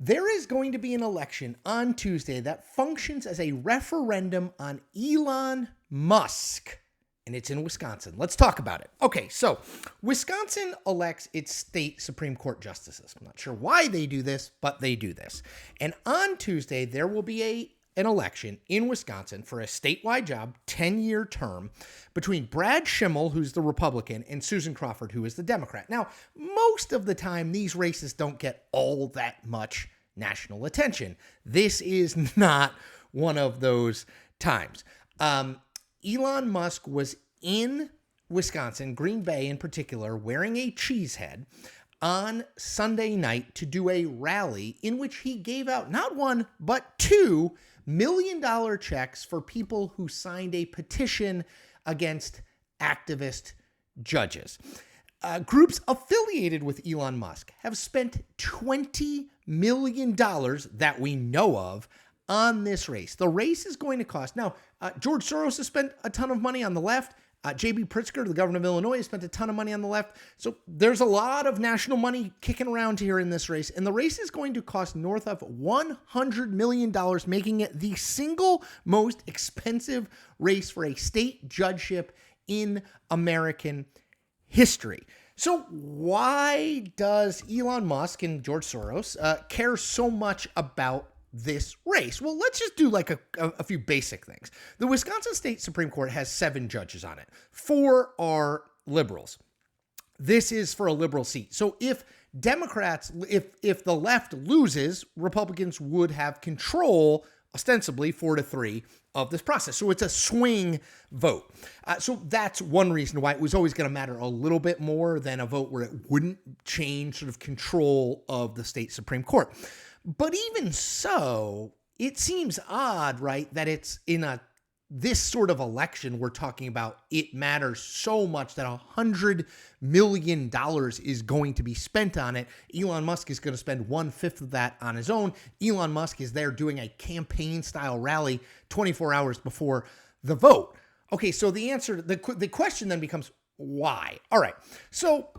There is going to be an election on Tuesday that functions as a referendum on Elon Musk, and it's in Wisconsin. Let's talk about it. Okay, so Wisconsin elects its state Supreme Court justices. I'm not sure why they do this, but they do this. And on Tuesday, there will be an election in Wisconsin for a statewide job, 10-year term, between Brad Schimmel, who's the Republican, and Susan Crawford, who is the Democrat. Now, most of the time, these races don't get all that much national attention. This is not one of those times. Elon Musk was in Wisconsin, Green Bay in particular, wearing a cheese head on Sunday night to do a rally in which he gave out not one, but $2 million checks for people who signed a petition against activist judges. Groups affiliated with Elon Musk have spent $20 million that we know of on this race. The race is going to cost. Now, George Soros has spent a ton of money on the left. J.B. Pritzker, the governor of Illinois, has spent a ton of money on the left. So there's a lot of national money kicking around here in this race. And the race is going to cost north of $100 million, making it the single most expensive race for a state judgeship in American history. So why does Elon Musk and George Soros care so much about this race? Well, let's just do like a few basic things. The Wisconsin State Supreme Court has 7 judges on it. 4 are liberals. This is for a liberal seat. So if Democrats, if the left loses, Republicans would have control, ostensibly 4-3, of this process. So it's a swing vote. So that's one reason why it was always going to matter a little bit more than a vote where it wouldn't change sort of control of the state Supreme Court. But even so, it seems odd, right, that it's in this sort of election we're talking about, it matters so much that $100 million is going to be spent on it. Elon Musk is going to spend 1/5 of that on his own. Elon Musk is there doing a campaign-style rally 24 hours before the vote. Okay, so the answer, the question then becomes, why? All right, so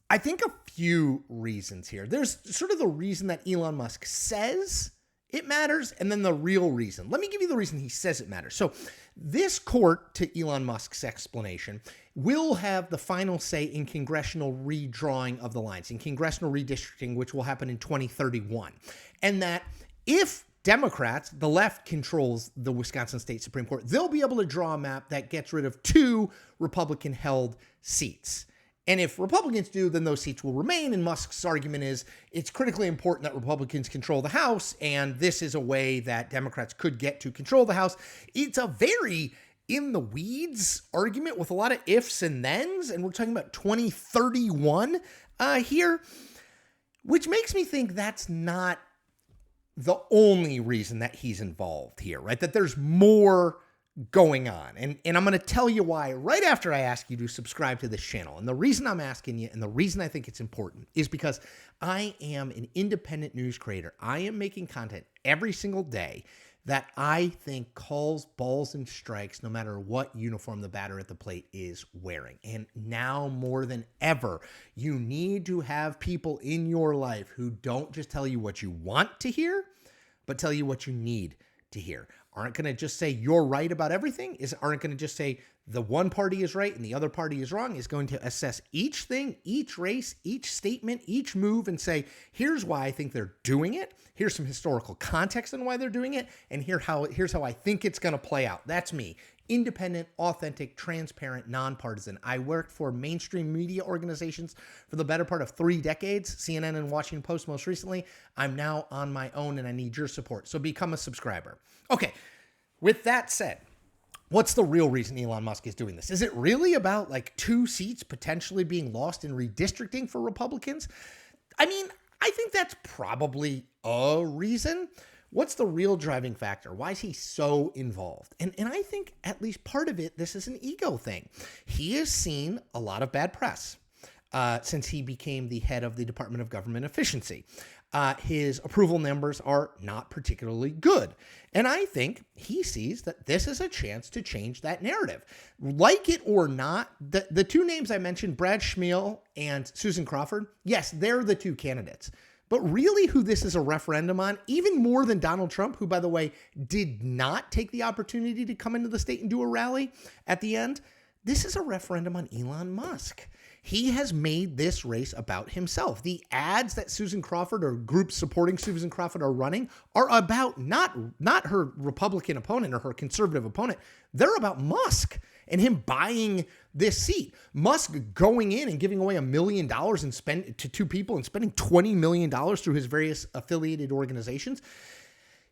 I think a few reasons here. There's sort of the reason that Elon Musk says it matters, and then the real reason. Let me give you the reason he says it matters. So this court, to Elon Musk's explanation, will have the final say in congressional redrawing of the lines, in congressional redistricting, which will happen in 2031. And that if Democrats, the left, controls the Wisconsin State Supreme Court, they'll be able to draw a map that gets rid of 2 Republican-held seats. And if Republicans do, then those seats will remain. And Musk's argument is it's critically important that Republicans control the House, and this is a way that Democrats could get to control the House. It's a very in the weeds argument with a lot of ifs and thens, and we're talking about 2031 here, which makes me think that's not the only reason that he's involved here, right? That there's more going on. And I'm going to tell you why right after I ask you to subscribe to this channel. And the reason I'm asking you and the reason I think it's important is because I am an independent news creator. I am making content every single day that I think calls balls and strikes no matter what uniform the batter at the plate is wearing. And now more than ever, you need to have people in your life who don't just tell you what you want to hear, but tell you what you need to hear. Aren't going to just say you're right about everything, aren't going to just say the one party is right and the other party is wrong, is going to assess each thing, each race, each statement, each move, and say, here's why I think they're doing it. Here's some historical context on why they're doing it. And here's how I think it's going to play out. That's me. Independent, authentic, transparent, nonpartisan. I worked for mainstream media organizations for the better part of 3 decades, CNN and Washington Post most recently. I'm now on my own and I need your support. So become a subscriber. Okay, with that said, what's the real reason Elon Musk is doing this? Is it really about like 2 seats potentially being lost in redistricting for Republicans? I mean, I think that's probably a reason. What's the real driving factor? Why is he so involved? And I think at least part of it, this is an ego thing. He has seen a lot of bad press since he became the head of the Department of Government Efficiency. His approval numbers are not particularly good. And I think he sees that this is a chance to change that narrative. Like it or not, the 2 names I mentioned, Brad Schimmel and Susan Crawford, yes, they're the 2 candidates. But really who this is a referendum on, even more than Donald Trump, who, by the way, did not take the opportunity to come into the state and do a rally at the end, this is a referendum on Elon Musk. He has made this race about himself. The ads that Susan Crawford or groups supporting Susan Crawford are running are about not her Republican opponent or her conservative opponent. They're about Musk and him buying this seat. Musk going in and giving away $1 million and to two people and spending $20 million through his various affiliated organizations.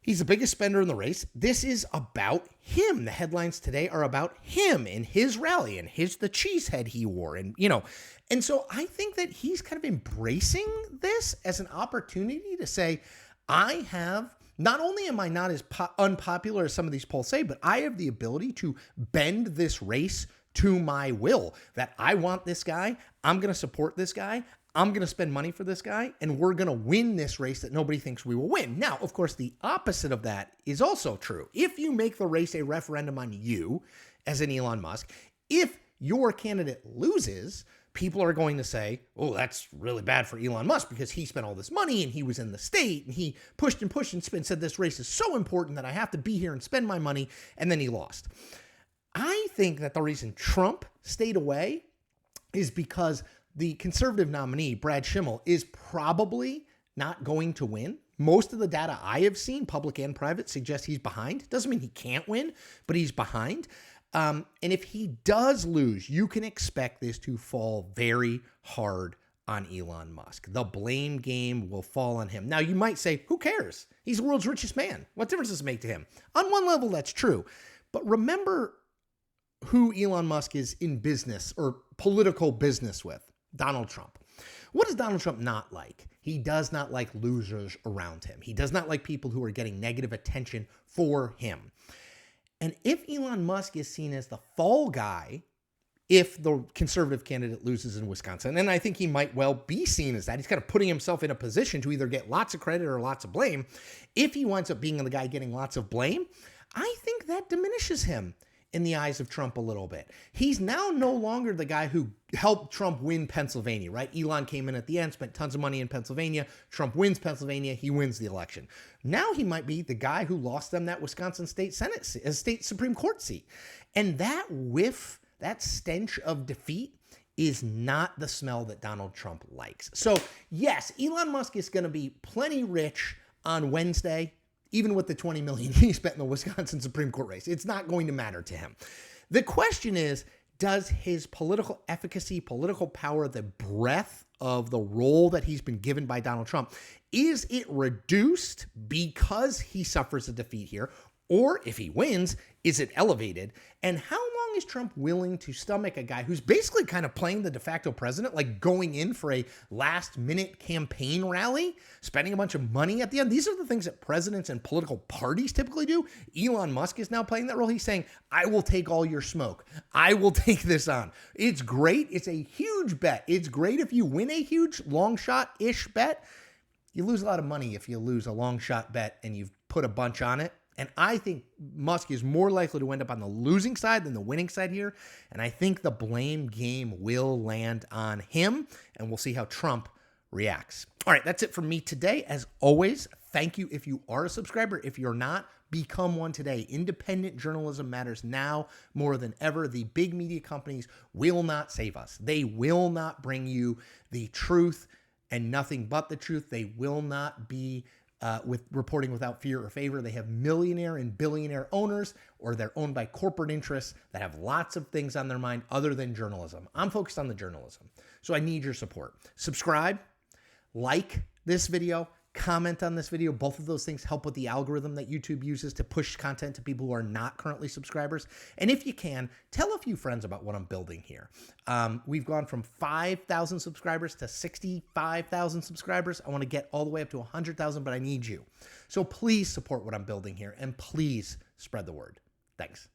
He's the biggest spender in the race. This is about him. The headlines today are about him and his rally and the cheese head he wore. And so I think that he's kind of embracing this as an opportunity to say, not only am I not as unpopular as some of these polls say, but I have the ability to bend this race to my will, that I want this guy. I'm going to support this guy. I'm going to spend money for this guy, and we're going to win this race that nobody thinks we will win. Now, of course, the opposite of that is also true. If you make the race a referendum on you as an Elon Musk, if your candidate loses, people are going to say, oh, that's really bad for Elon Musk because he spent all this money and he was in the state and he pushed and said this race is so important that I have to be here and spend my money, and then he lost. I think that the reason Trump stayed away is because the conservative nominee, Brad Schimmel, is probably not going to win. Most of the data I have seen, public and private, suggests he's behind. Doesn't mean he can't win, but he's behind. And if he does lose, you can expect this to fall very hard on Elon Musk. The blame game will fall on him. Now, you might say, who cares? He's the world's richest man. What difference does it make to him? On one level, that's true. But remember who Elon Musk is in business or political business with. Donald Trump. What does Donald Trump not like? He does not like losers around him. He does not like people who are getting negative attention for him. And if Elon Musk is seen as the fall guy, if the conservative candidate loses in Wisconsin, and I think he might well be seen as that, he's kind of putting himself in a position to either get lots of credit or lots of blame. If he winds up being the guy getting lots of blame, I think that diminishes him in the eyes of Trump a little bit. He's now no longer the guy who helped Trump win Pennsylvania, right? Elon came in at the end, spent tons of money in Pennsylvania. Trump wins Pennsylvania. He wins the election. Now he might be the guy who lost them that Wisconsin state Supreme Court seat. And that whiff, that stench of defeat is not the smell that Donald Trump likes. So yes, Elon Musk is going to be plenty rich on Wednesday, even with the $20 million he spent in the Wisconsin Supreme Court race. It's not going to matter to him. The question is, does his political efficacy, political power, the breadth of the role that he's been given by Donald Trump, is it reduced because he suffers a defeat here? Or if he wins, is it elevated? And how long is Trump willing to stomach a guy who's basically kind of playing the de facto president, like going in for a last-minute campaign rally, spending a bunch of money at the end? These are the things that presidents and political parties typically do. Elon Musk is now playing that role. He's saying, I will take all your smoke. I will take this on. It's great. It's a huge bet. It's great if you win a huge long shot-ish bet. You lose a lot of money if you lose a long shot bet and you've put a bunch on it. And I think Musk is more likely to end up on the losing side than the winning side here. And I think the blame game will land on him, and we'll see how Trump reacts. All right, that's it from me today. As always, thank you if you are a subscriber. If you're not, become one today. Independent journalism matters now more than ever. The big media companies will not save us. They will not bring you the truth and nothing but the truth. They will not be with reporting without fear or favor. They have millionaire and billionaire owners, or they're owned by corporate interests that have lots of things on their mind other than journalism. I'm focused on the journalism, so I need your support. Subscribe, like this video, comment on this video. Both of those things help with the algorithm that YouTube uses to push content to people who are not currently subscribers. And if you can, tell a few friends about what I'm building here. We've gone from 5,000 subscribers to 65,000 subscribers. I want to get all the way up to 100,000, but I need you. So please support what I'm building here, and please spread the word. Thanks.